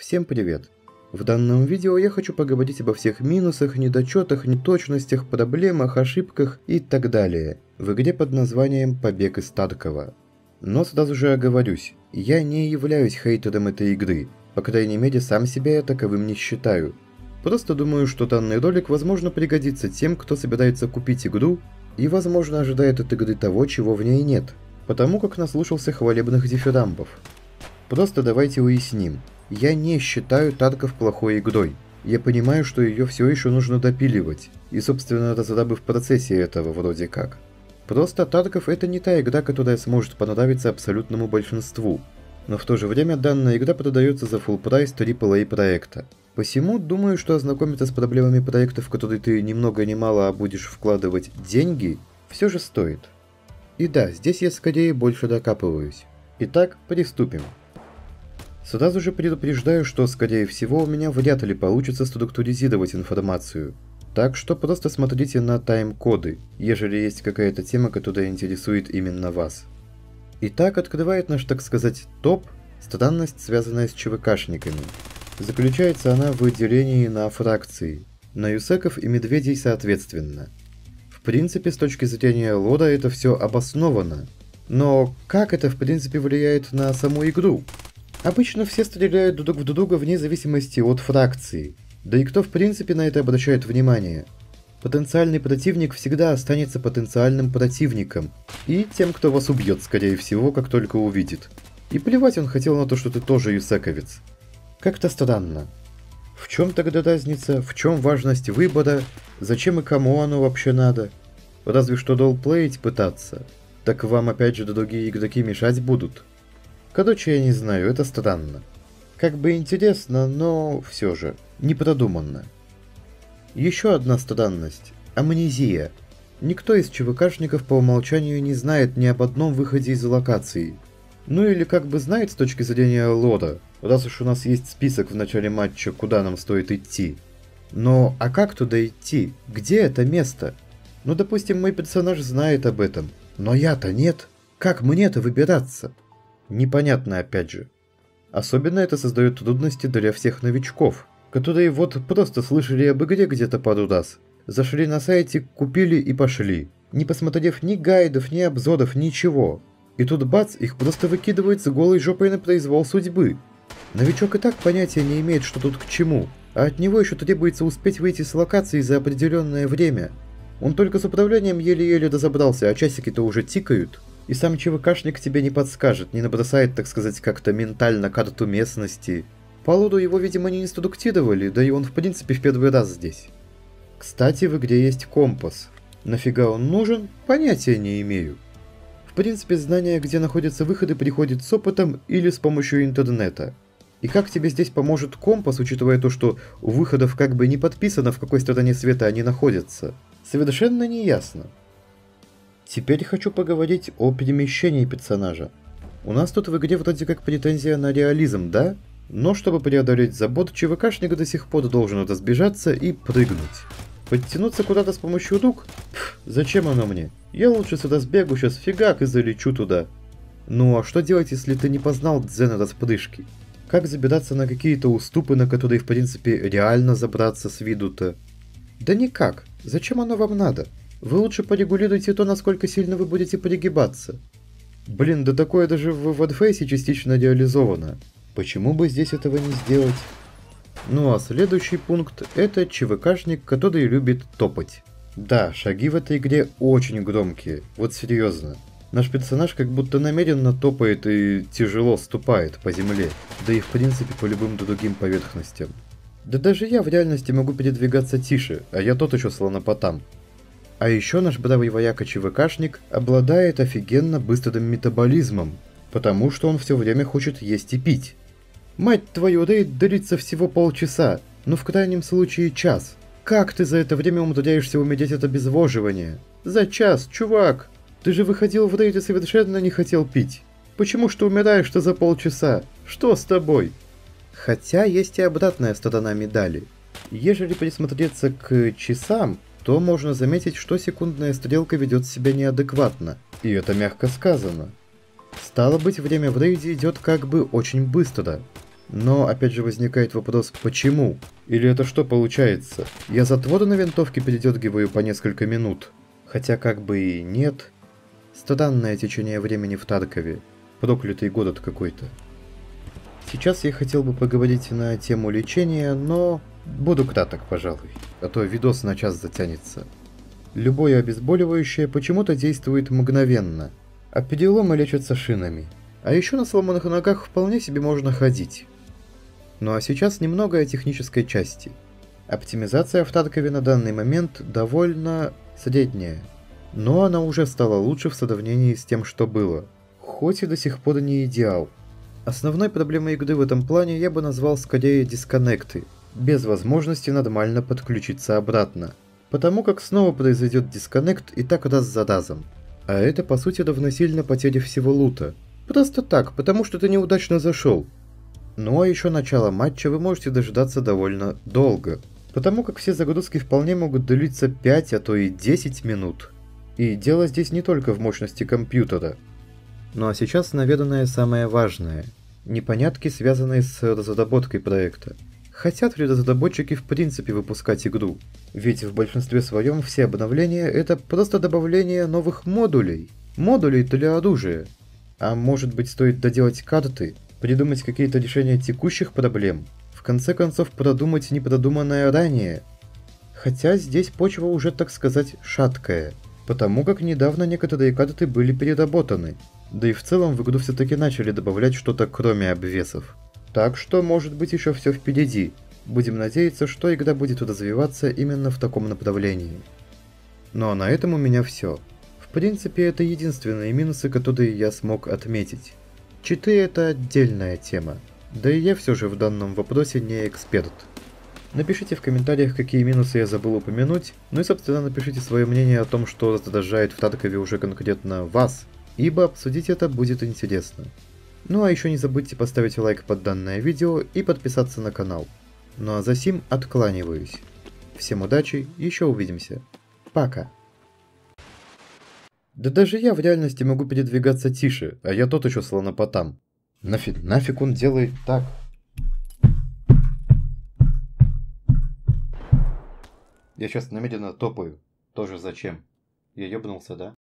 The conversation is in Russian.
Всем привет! В данном видео я хочу поговорить обо всех минусах, недочетах, неточностях, проблемах, ошибках и так далее в игре под названием «Побег из Таркова». Но сразу же оговорюсь, я не являюсь хейтером этой игры, по крайней мере сам себя я таковым не считаю. Просто думаю, что данный ролик возможно пригодится тем, кто собирается купить игру и возможно ожидает от игры того, чего в ней нет, потому как наслушался хвалебных дифирамбов. Просто давайте уясним. Я не считаю Тарков плохой игрой. Я понимаю, что ее все еще нужно допиливать. И собственно разрабы в процессе этого вроде как. Просто Тарков это не та игра, которая сможет понравиться абсолютному большинству. Но в то же время данная игра продается за full прайс AAA проекта. Посему думаю, что ознакомиться с проблемами проекта, в который ты ни много ни мало будешь вкладывать деньги, все же стоит. И да, здесь я скорее больше докапываюсь. Итак, приступим. Сразу же предупреждаю, что, скорее всего, у меня вряд ли получится структуризировать информацию. Так что просто смотрите на тайм-коды, ежели есть какая-то тема, которая интересует именно вас. Итак, открывает наш, так сказать, топ странность, связанная с ЧВКшниками. Заключается она в делении на фракции, на юсеков и медведей соответственно. В принципе, с точки зрения лода это все обосновано. Но как это в принципе влияет на саму игру? Обычно все стреляют друг в друга вне зависимости от фракции. Да и кто в принципе на это обращает внимание? Потенциальный противник всегда останется потенциальным противником. И тем, кто вас убьет, скорее всего, как только увидит. И плевать он хотел на то, что ты тоже юсековец. Как-то странно. В чем тогда разница? В чем важность выбора? Зачем и кому оно вообще надо? Разве что ролплеить пытаться. Так вам опять же другие игроки мешать будут. Короче, я не знаю, это странно. Как бы интересно, но все же, не продуманно. Еще одна странность – амнезия. Никто из ЧВКшников по умолчанию не знает ни об одном выходе из локации. Ну или как бы знает с точки зрения лода, раз уж у нас есть список в начале матча, куда нам стоит идти. Но а как туда идти? Где это место? Ну допустим, мой персонаж знает об этом, но я-то нет. Как мне-то выбираться? Непонятно опять же. Особенно это создает трудности для всех новичков, которые вот просто слышали об игре где-то пару раз, зашли на сайте, купили и пошли, не посмотрев ни гайдов, ни обзоров, ничего. И тут бац, их просто выкидывают с голой жопой на произвол судьбы. Новичок и так понятия не имеет, что тут к чему, а от него еще требуется успеть выйти с локации за определенное время. Он только с управлением еле-еле разобрался, а часики-то уже тикают. И сам ЧВКшник тебе не подскажет, не набросает, так сказать, как-то ментально карту местности. По лоду его, видимо, не инструктировали, да и он в принципе в первый раз здесь. Кстати, в игре есть компас. Нафига он нужен? Понятия не имею. В принципе, знание, где находятся выходы, приходит с опытом или с помощью интернета. И как тебе здесь поможет компас, учитывая то, что у выходов как бы не подписано, в какой стороне света они находятся? Совершенно не ясно. Теперь хочу поговорить о перемещении персонажа. У нас тут в игре вроде как претензия на реализм, да? Но чтобы преодолеть забот, ЧВКшник до сих пор должен разбежаться и прыгнуть. Подтянуться куда-то с помощью рук? Пф, зачем оно мне? Я лучше сюда сбегу сейчас фигак и залечу туда. Ну а что делать, если ты не познал дзен распрыжки? Как забираться на какие-то уступы, на которые в принципе реально забраться с виду-то? Да никак. Зачем оно вам надо? Вы лучше порегулируйте то, насколько сильно вы будете пригибаться. Блин, да такое даже в Warface частично реализовано. Почему бы здесь этого не сделать? Ну а следующий пункт – это ЧВКшник, который любит топать. Да, шаги в этой игре очень громкие, вот серьезно. Наш персонаж как будто намеренно топает и тяжело ступает по земле, да и в принципе по любым другим поверхностям. Да даже я в реальности могу передвигаться тише, а я тот еще слонопотам. А еще наш бравый вояка ЧВКшник обладает офигенно быстрым метаболизмом, потому что он все время хочет есть и пить. Мать твою, рейд длится всего полчаса, ну в крайнем случае час. Как ты за это время умудряешься умереть от обезвоживания? За час, чувак! Ты же выходил в рейд и совершенно не хотел пить. Почему ж ты умираешь-то за полчаса? Что с тобой? Хотя есть и обратная сторона медали. Ежели присмотреться к часам, то можно заметить, что секундная стрелка ведет себя неадекватно. И это мягко сказано. Стало быть, время в рейде идет как бы очень быстро. Но опять же возникает вопрос, почему? Или это что получается? Я затворы на винтовке передергиваю по несколько минут. Хотя как бы и нет. Странное течение времени в Таркове. Проклятый город какой-то. Сейчас я хотел бы поговорить на тему лечения, но буду краток, пожалуй, а то видос на час затянется. Любое обезболивающее почему-то действует мгновенно, а переломы лечатся шинами. А еще на сломанных ногах вполне себе можно ходить. Ну а сейчас немного о технической части. Оптимизация в Таркове на данный момент довольно средняя, но она уже стала лучше в сравнении с тем, что было, хоть и до сих пор не идеал. Основной проблемой игры в этом плане я бы назвал скорее дисконнекты, без возможности нормально подключиться обратно, потому как снова произойдет дисконнект и так раз за разом. А это по сути равносильно потере всего лута. Просто так, потому что ты неудачно зашел. Ну а еще начало матча вы можете дожидаться довольно долго, потому как все загрузки вполне могут длиться 5, а то и 10 минут. И дело здесь не только в мощности компьютера. Ну а сейчас, наверное, самое важное. Непонятки, связанные с разработкой проекта. Хотят ли разработчики в принципе выпускать игру? Ведь в большинстве своем все обновления это просто добавление новых модулей. Модулей для оружия. А может быть стоит доделать карты? Придумать какие-то решения текущих проблем? В конце концов продумать непродуманное ранее? Хотя здесь почва уже, так сказать, шаткая. Потому как недавно некоторые карты были переработаны. Да и в целом в игру все-таки начали добавлять что-то кроме обвесов. Так что может быть еще все впереди. Будем надеяться, что игра будет развиваться именно в таком направлении. Ну а на этом у меня все. В принципе, это единственные минусы, которые я смог отметить. Читы это отдельная тема. Да и я все же в данном вопросе не эксперт. Напишите в комментариях, какие минусы я забыл упомянуть, ну и собственно напишите свое мнение о том, что раздражает в Таркове уже конкретно вас, ибо обсудить это будет интересно. Ну а еще не забудьте поставить лайк под данное видео и подписаться на канал. Ну а за сим откланиваюсь. Всем удачи, еще увидимся. Пока. Да даже я в реальности могу передвигаться тише, а я тот еще слонопотам. Нафиг он делает так? Я сейчас намеренно топаю. Тоже зачем? Я ёбнулся, да?